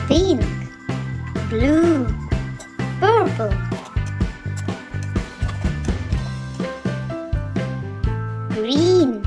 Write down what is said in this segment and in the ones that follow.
pink, blue, purple, green,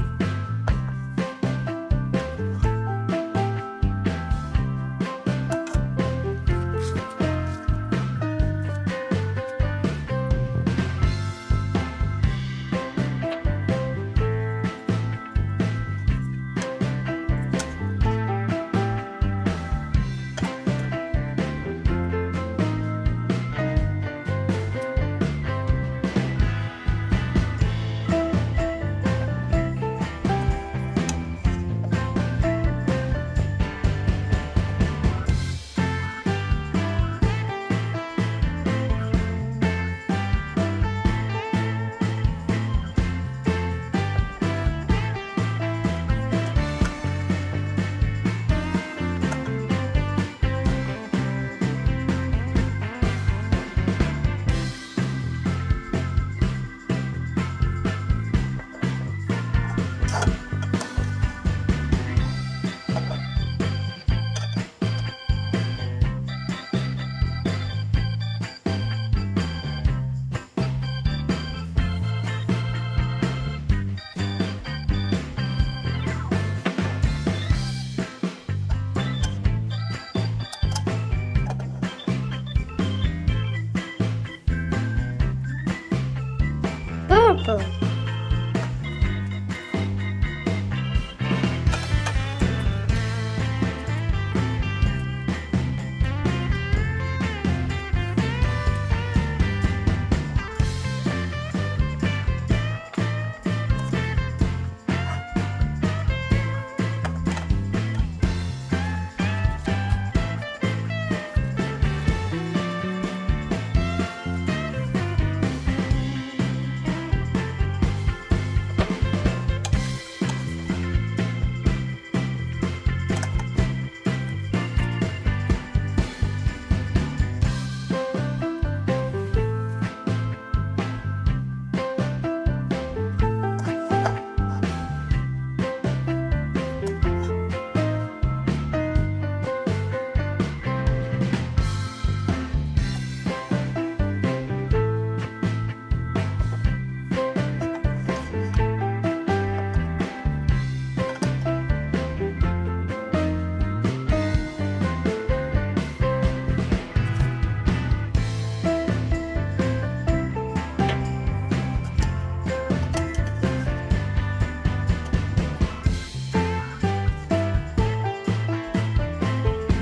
purple,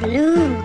blue,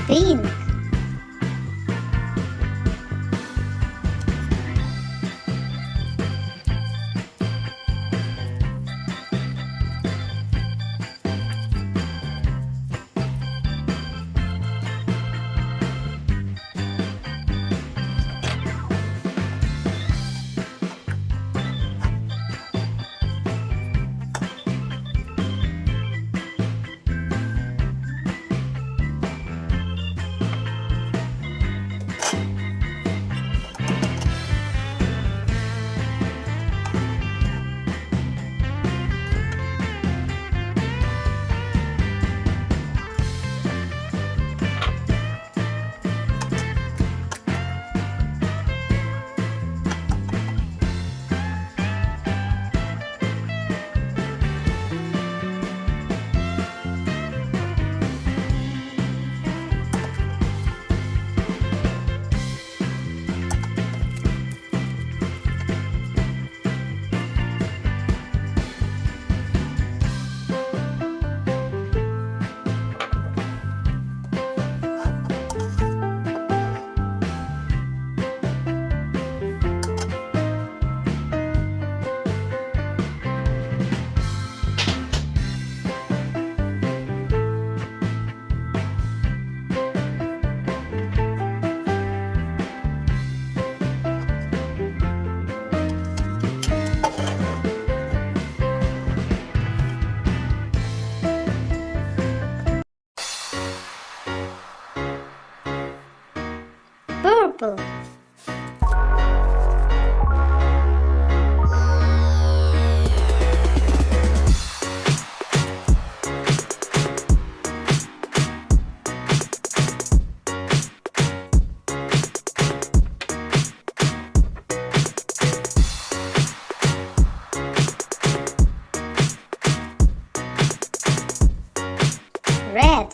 pink, purple, red,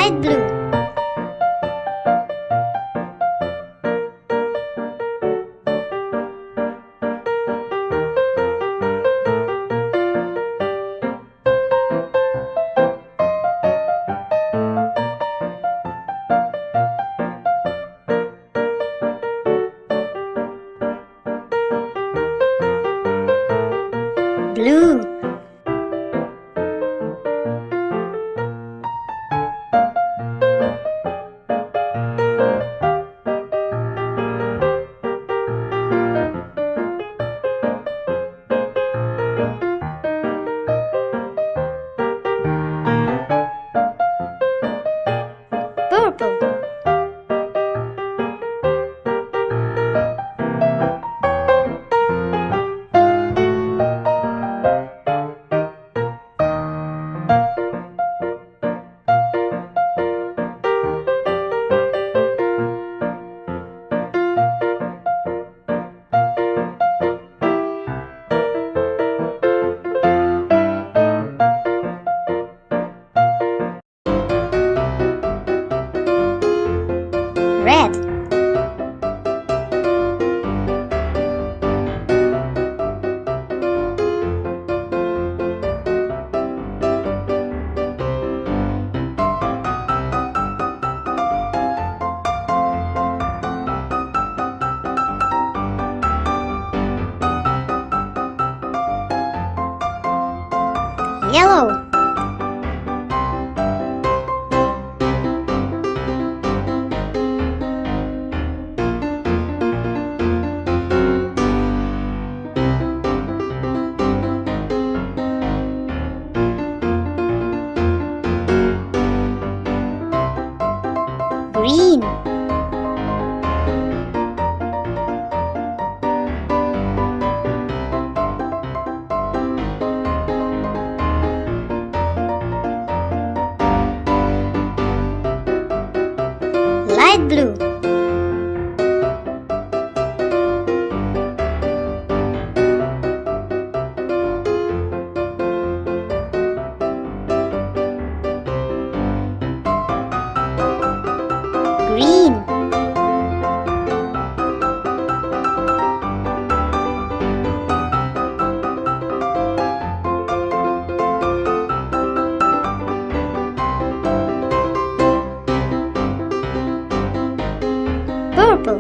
light blue, blue, purple, red, yellow, green, light blue, green, purple,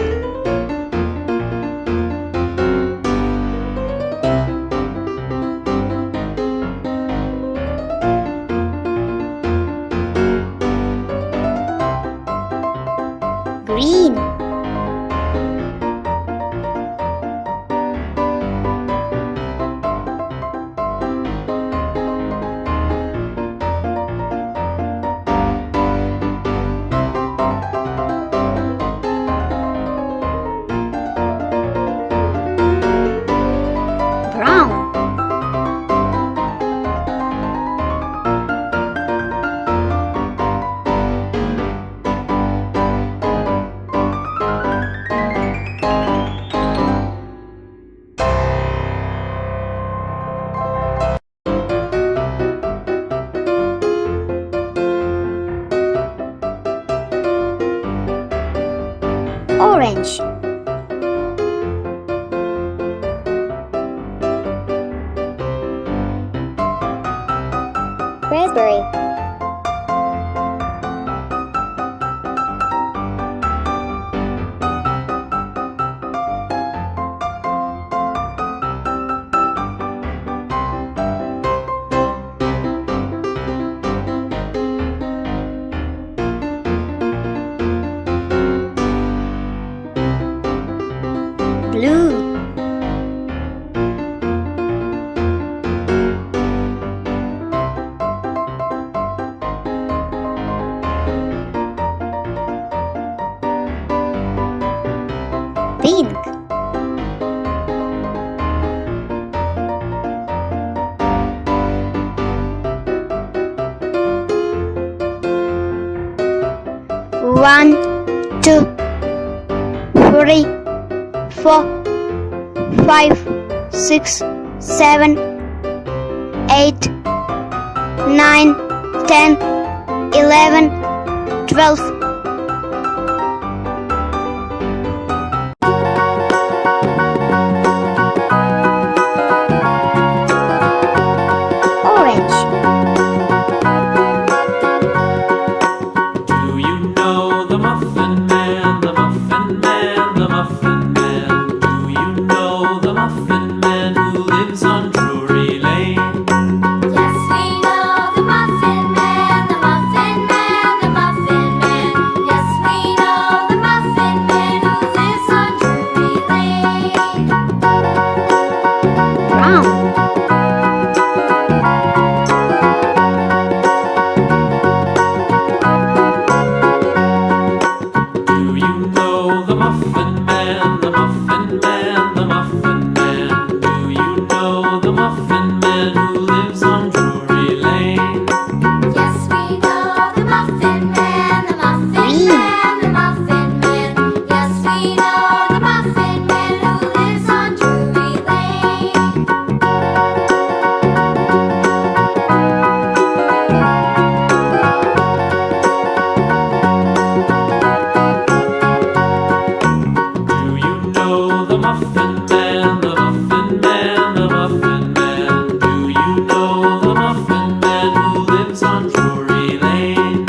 green, brown, orange, raspberry, blue, pink, one, two, three, 4, 5, 6, 7, 8, 9, 10, 11, 12. Orange. Do you know the Muffin Man, the Muffin Man, the Muffin Man? Do you know the Muffin Man who lives on Drury Lane? Yes, we know the Muffin Man, the Muffin Man, the Muffin Man. Yes, we know the Muffin Man who lives on Drury Lane. Brown. Do you know the Muffin Man, the Muffin Man, the Muffin Man? Do you know the Muffin Man who lives on Drury Lane? Yes, we know the Muffin Man, the Muffin Man, the Muffin Man. Yes, we know the Muffin Man who lives on Drury Lane. Do you know the Muffin Man, the Muffin Man, the Muffin Man? Do you know the Muffin Man who lives on Drury Lane?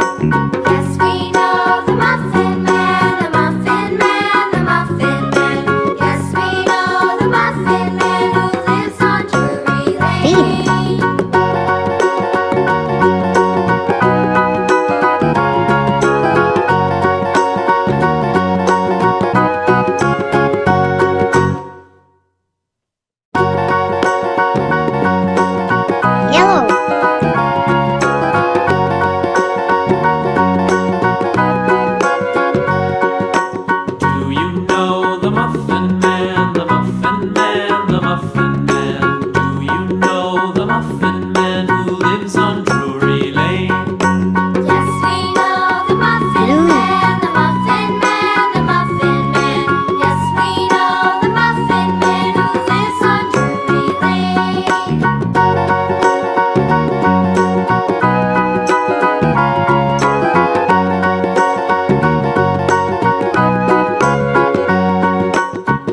Yes, we know the Muffin Man, the Muffin Man, the Muffin Man. Yes, we know the Muffin Man who lives on Drury Lane. Yellow. Do you know the Muffin Man, the Muffin Man, the Muffin Man? Do you know the Muffin Man who lives on Drury Lane? Yes, we know the Muffin Blue. Man, the Muffin Man, the Muffin Man. Yes, we know the Muffin Man who lives on Drury Lane.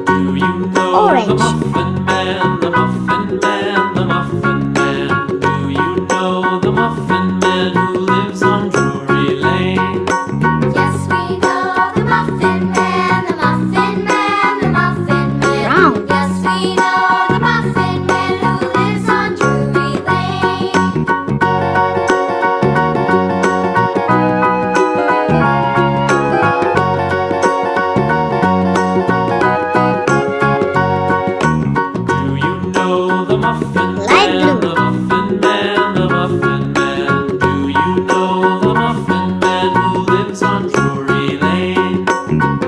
Do you know Orange. the Muffin Man, the Muffin Man, the Muffin Man? Do you know the Muffin Man who lives on Drury Lane? Yes, we know the Muffin Man, the Muffin Man, the Muffin Man. Brown. Yes, we know the Muffin Man who lives on Drury Lane. Do you know the Muffin Light Man, blue. the Muffin Man, the Muffin Man? Do you know the Muffin Man who lives on Drury Lane?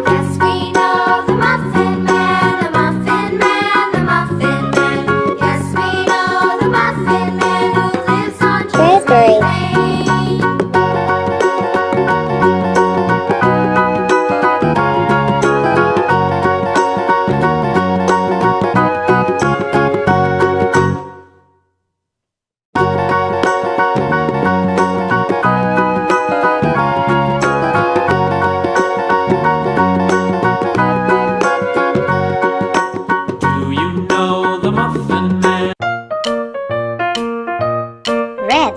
Yes, we know the Muffin Man, the Muffin Man, the Muffin Man. Yes, we know the Muffin Man who lives on Raspberry. Drury Lane. Do you know the Muffin Man? Red.